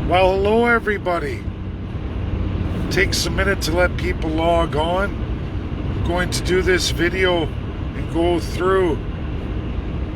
Well, hello everybody. Takes a minute to let people log on. I'm going to do this video and go through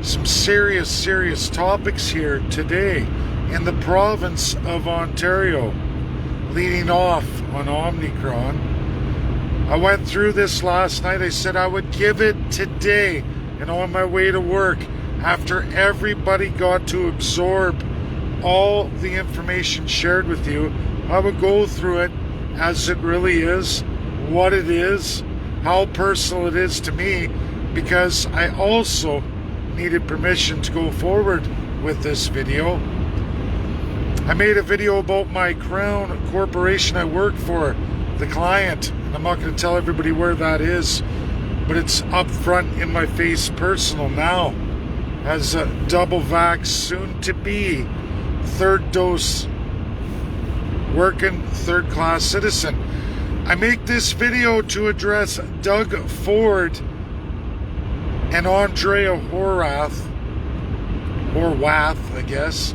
some serious topics here today in the province of Ontario, leading off on Omicron. I went through this last night. I said I would give it today and on my way to work after everybody got to absorb all the information shared with you. I would go through it as it really is, what it is, how personal it is to me, because I also needed permission to go forward with this video. I made a video about my Crown corporation I work for, the client, and I'm not going to tell everybody where that is, but it's up front in my face personal now, as a double vax, soon to be third dose working third class citizen. I make this video to address Doug Ford and Andrea Horwath, I guess.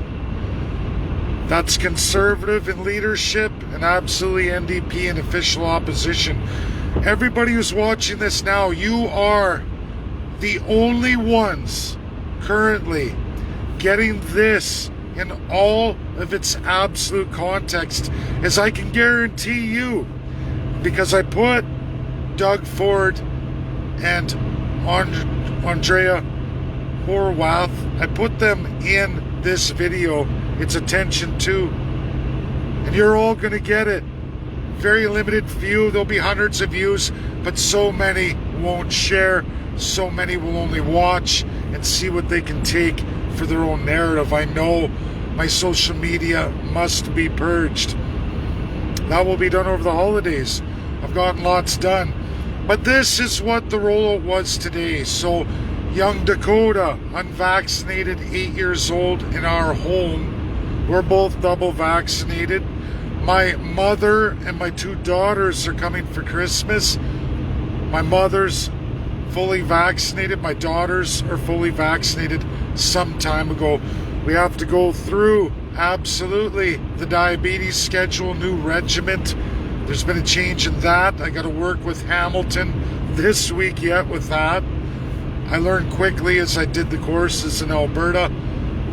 That's conservative in leadership and absolutely NDP in official opposition. Everybody who's watching this now, you are the only ones currently getting this in all of its absolute context, as I can guarantee you, because I put Doug Ford and Andrea Horwath, I put them in this video. It's attention to, and you're all going to get it. Very limited few, there'll be hundreds of views, but so many won't share, so many will only watch and see what they can take for their own narrative. I know my social media must be purged. That will be done over the holidays. I've gotten lots done. But this is what the rollout was today. So, young Dakota, unvaccinated, 8 years old, in our home. We're both double vaccinated. My mother and my two daughters are coming for Christmas. My mother's fully vaccinated. My daughters are fully vaccinated some time ago. We have to go through, absolutely, the diabetes schedule, new regiment. There's been a change in that. I got to work with Hamilton this week yet with that. I learned quickly as I did the courses in Alberta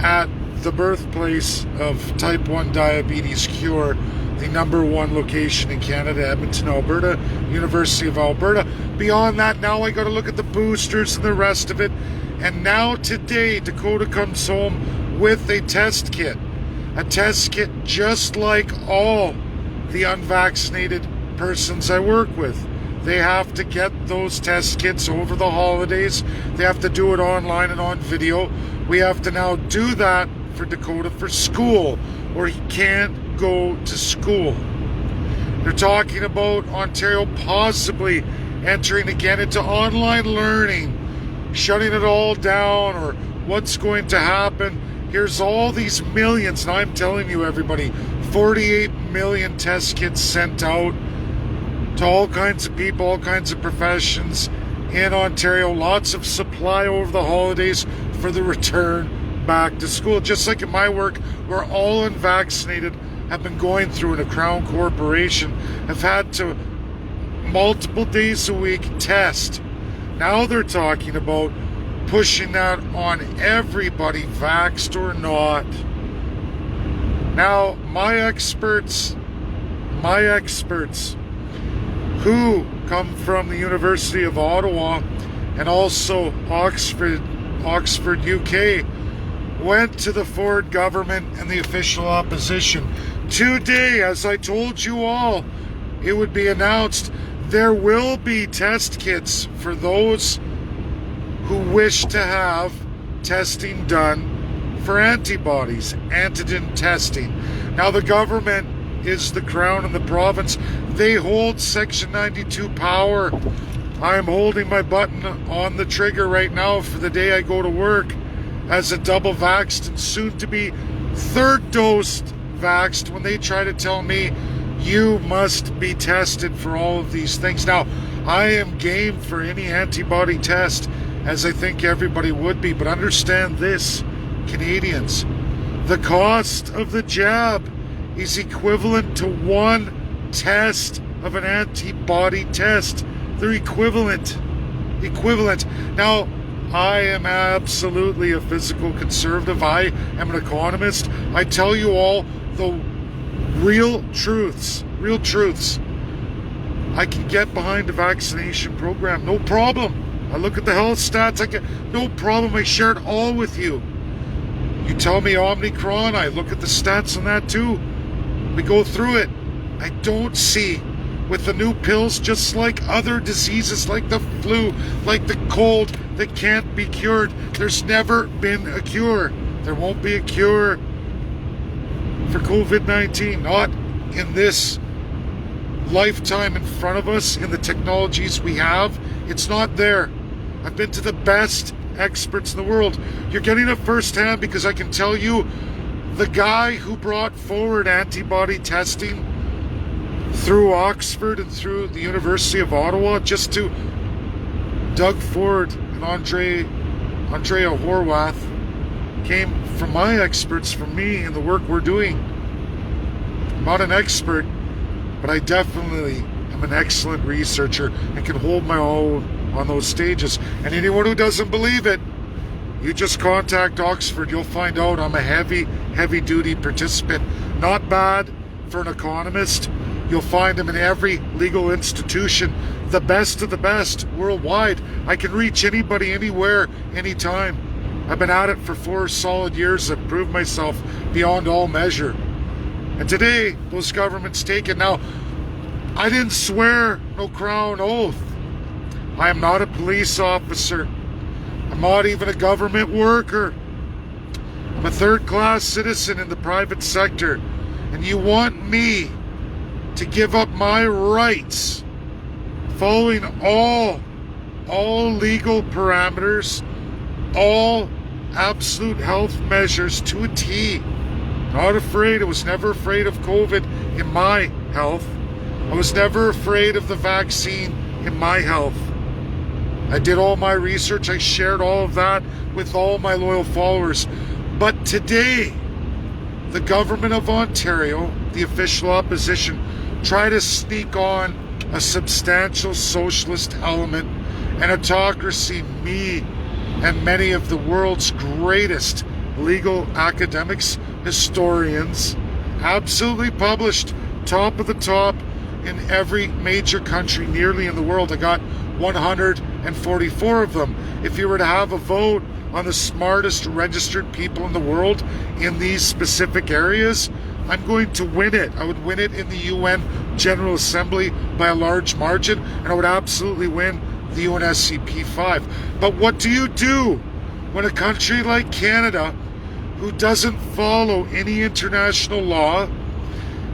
at the birthplace of type 1 diabetes cure, the #1 location in Canada, Edmonton, Alberta, University of Alberta. Beyond that, now I got to look at the boosters and the rest of it. And now today, Dakota comes home with a test kit just like all the unvaccinated persons I work with. They have to get those test kits over the holidays. They have to do it online and on video. We have to now do that for Dakota for school, or he can't go to school. They're talking about Ontario possibly entering again into online learning, shutting it all down, or what's going to happen. Here's all these millions, and I'm telling you everybody, 48 million test kits sent out to all kinds of people, all kinds of professions in Ontario. Lots of supply over the holidays for the return back to school. Just like in my work, where all unvaccinated have been going through in a Crown corporation, have had to multiple days a week test. Now they're talking about pushing that on everybody, vaxxed or not. Now, my experts who come from the University of Ottawa and also Oxford, UK, went to the Ford government and the official opposition. Today, as I told you all, it would be announced there will be test kits for those who wish to have testing done for antibodies, antigen testing. Now, the government is the Crown and the province. They hold Section 92 power. I'm holding my button on the trigger right now for the day I go to work as a double vaxxed and soon to be third dose vaxxed, when they try to tell me you must be tested for all of these things. Now, I am game for any antibody test, as I think everybody would be, but understand this, Canadians, the cost of the jab is equivalent to one test of an antibody test. They're equivalent. Now, I am absolutely a physical conservative. I am an economist. I tell you all the real truths. I can get behind the vaccination program, no problem. I look at the health stats, no problem. I share it all with you. You tell me Omicron, I look at the stats on that too. We go through it. I don't see with the new pills, just like other diseases like the flu, like the cold, that can't be cured. There's never been a cure. There won't be a cure for COVID-19, not in this lifetime in front of us, in the technologies we have. It's not there. I've been to the best experts in the world. You're getting it firsthand because I can tell you the guy who brought forward antibody testing through Oxford and through the University of Ottawa, just to Doug Ford and Andrea Horwath, came from my experts, from me and the work we're doing. I'm not an expert, but I definitely am an excellent researcher and can hold my own on those stages. And anyone who doesn't believe it, you just contact Oxford. You'll find out I'm a heavy duty participant. Not bad for an economist. You'll find them in every legal institution, the best of the best worldwide. I can reach anybody, anywhere, anytime. I've been at it for 4 solid years. I've proved myself beyond all measure. And today, those governments take it. Now, I didn't swear no crown oath. I am not a police officer. I'm not even a government worker. I'm a third-class citizen in the private sector. And you want me to give up my rights, following all legal parameters, all absolute health measures to a T. Not afraid. I was never afraid of COVID in my health. I was never afraid of the vaccine in my health. I did all my research. I shared all of that with all my loyal followers. But today, the government of Ontario, the official opposition, try to sneak on a substantial socialist element and autocracy. Me and many of the world's greatest legal academics, historians, absolutely published top of the top in every major country nearly in the world. I got 144 of them. If you were to have a vote on the smartest registered people in the world in these specific areas, I'm going to win it. I would win it in the UN General Assembly by a large margin, and I would absolutely win the UNSCP 5. But what do you do when a country like Canada, who doesn't follow any international law,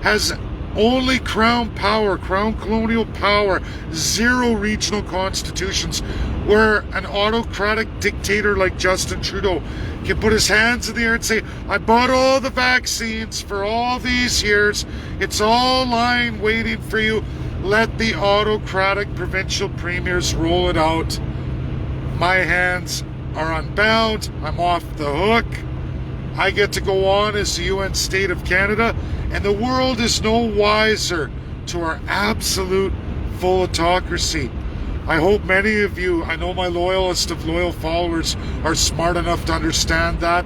has only crown power, crown colonial power, 0 regional constitutions, where an autocratic dictator like Justin Trudeau can put his hands in the air and say, I bought all the vaccines for all these years, it's all lying waiting for you, let the autocratic provincial premiers roll it out. My hands are unbound, I'm off the hook. I get to go on as the UN state of Canada, and the world is no wiser to our absolute full autocracy. I hope many of you, I know my loyalist of loyal followers, are smart enough to understand that,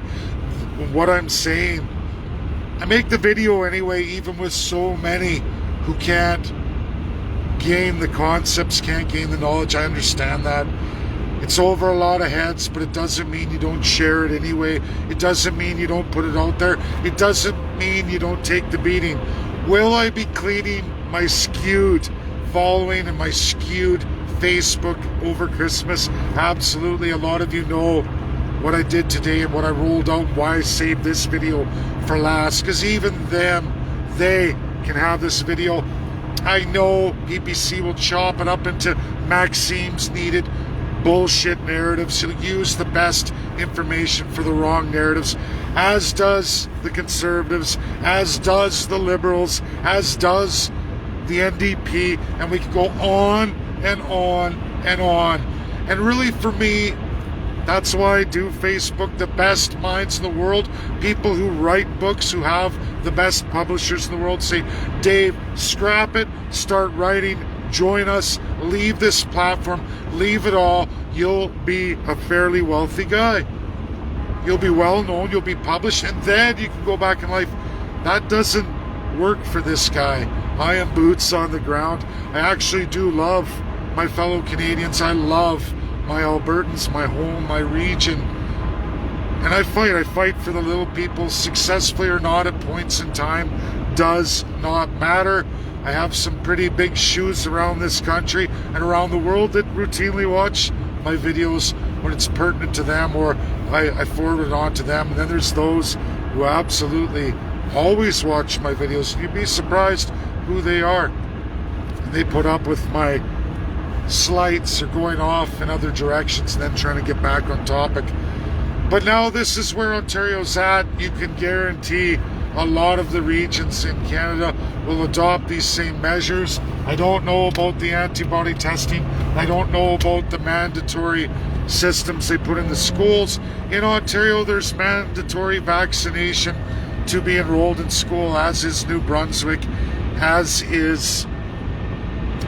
what I'm saying. I make the video anyway, even with so many who can't gain the concepts, can't gain the knowledge. I understand that. It's over a lot of heads, but it doesn't mean you don't share it anyway. It doesn't mean you don't put it out there. It doesn't mean you don't take the beating. Will I be cleaning my skewed following and my skewed Facebook over Christmas? Absolutely. A lot of you know what I did today and what I rolled out and why I saved this video for last. Because even them, they can have this video. I know PPC will chop it up into Maxime's needed bullshit narratives. He'll use the best information for the wrong narratives, as does the Conservatives, as does the Liberals, as does the NDP, and we can go on and on and on. And really, for me, That's why I do Facebook. The best minds in the world, people who write books, who have the best publishers in the world, say, Dave, scrap it, start writing, join us, leave this platform, leave it all. You'll be a fairly wealthy guy. You'll be well known, you'll be published, and then you can go back in life. That doesn't work for this guy. I am boots on the ground. I actually do love my fellow Canadians. I love my Albertans, my home, my region. And I fight for the little people, successfully or not at points in time, does not matter. I have some pretty big shoes around this country and around the world that routinely watch my videos when it's pertinent to them, or I forward it on to them. And then there's those who absolutely always watch my videos. You'd be surprised who they are. And they put up with my slights or going off in other directions and then trying to get back on topic. But now this is where Ontario's at. You can guarantee a lot of the regions in Canada will adopt these same measures. I don't know about the antibody testing. I don't know about the mandatory systems they put in the schools. In Ontario, there's mandatory vaccination to be enrolled in school, as is New Brunswick, as is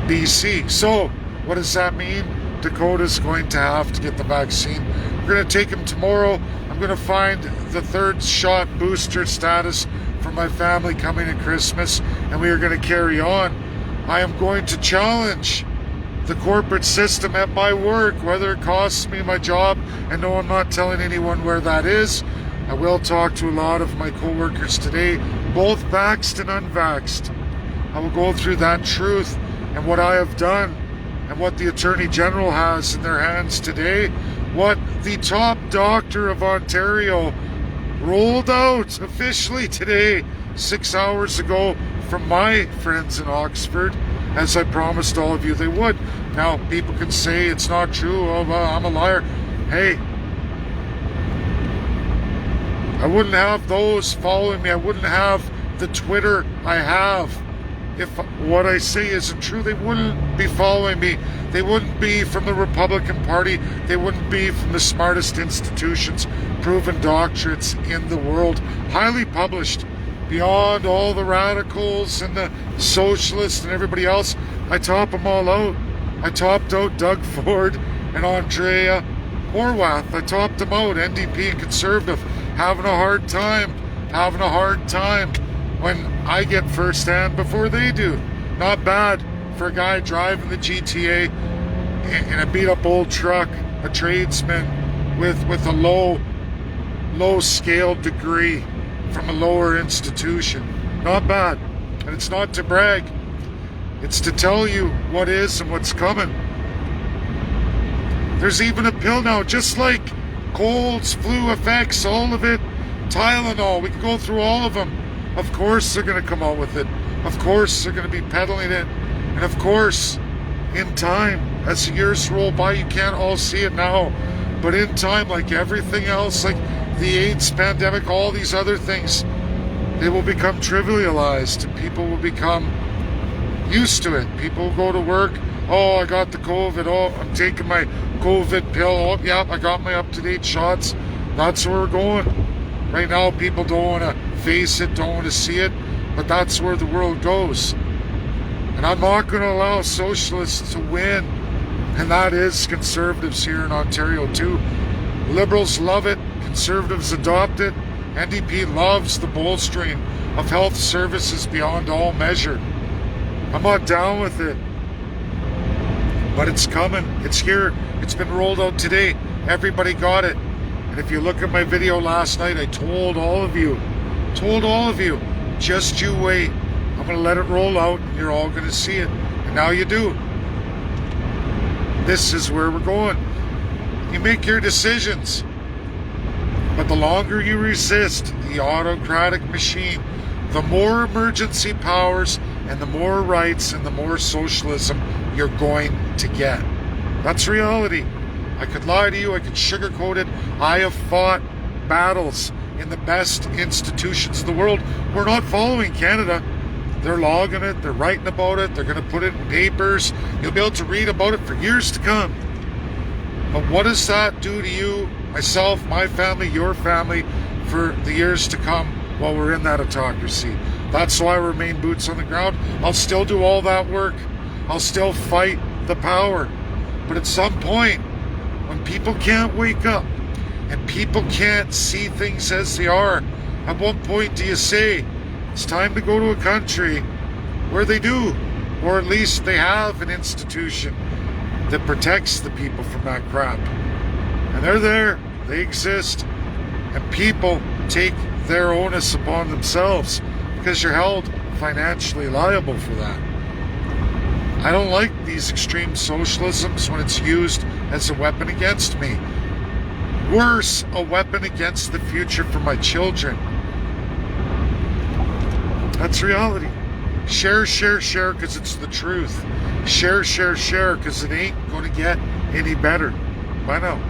BC. So what does that mean? Dakota's going to have to get the vaccine. We're going to take him tomorrow. I'm going to find the third shot booster status for my family coming at Christmas, and we are going to carry on. I am going to challenge the corporate system at my work, whether it costs me my job, and no, I'm not telling anyone where that is. I will talk to a lot of my co-workers today, both vaxxed and unvaxxed. I will go through that truth and what I have done and what the Attorney General has in their hands today, what the top doctor of Ontario rolled out officially today, 6 hours ago, from my friends in Oxford, as I promised all of you they would. Now, people can say it's not true, oh, well, I'm a liar. Hey, I wouldn't have those following me. I wouldn't have the Twitter I have. If what I say isn't true, they wouldn't be following me. They wouldn't be from the Republican Party. They wouldn't be from the smartest institutions, proven doctorates in the world, highly published, beyond all the radicals and the socialists and everybody else. I top them all out. I topped out Doug Ford and Andrea Horwath. I topped them out, NDP and Conservative, having a hard time when I get first hand before they do. Not bad for a guy driving the GTA in a beat up old truck, a tradesman with a low scale degree from a lower institution. Not bad. And it's not to brag. It's to tell you what is and what's coming. There's even a pill now, just like colds, flu effects, all of it, Tylenol. We can go through all of them. Of course they're going to come out with it. Of course they're going to be peddling it. And of course, in time, as the years roll by, you can't all see it now. But in time, like everything else, like the AIDS pandemic, all these other things, they will become trivialized. And people will become used to it. People will go to work. Oh, I got the COVID. Oh, I'm taking my COVID pill. Oh, yeah, I got my up-to-date shots. That's where we're going. Right now, people don't want to face it, don't want to see it, but that's where the world goes. And I'm not going to allow socialists to win, and that is conservatives here in Ontario too. Liberals love it, conservatives adopt it. NDP loves the bolstering of health services beyond all measure. I'm not down with it, but it's coming, it's here, it's been rolled out today. Everybody got it. And if you look at my video last night, I told all of you, just you wait. I'm going to let it roll out and you're all going to see it. And now you do. This is where we're going. You make your decisions. But the longer you resist the autocratic machine, the more emergency powers and the more rights and the more socialism you're going to get. That's reality. I could lie to you, I could sugarcoat it. I have fought battles in the best institutions of the world. We're not following Canada. They're logging it, they're writing about it, they're going to put it in papers. You'll be able to read about it for years to come. But what does that do to you, myself, my family, your family, for the years to come while we're in that autocracy? That's why I remain boots on the ground. I'll still do all that work. I'll still fight the power. But at some point, when people can't wake up and people can't see things as they are, at what point do you say it's time to go to a country where they do, or at least they have an institution that protects the people from that crap? And they're there, they exist, and people take their onus upon themselves because you're held financially liable for that. I don't like these extreme socialisms when it's used as a weapon against me. Worse, a weapon against the future for my children. That's reality. Share, share, share, because it's the truth. Share, share, share, because it ain't going to get any better. Bye now.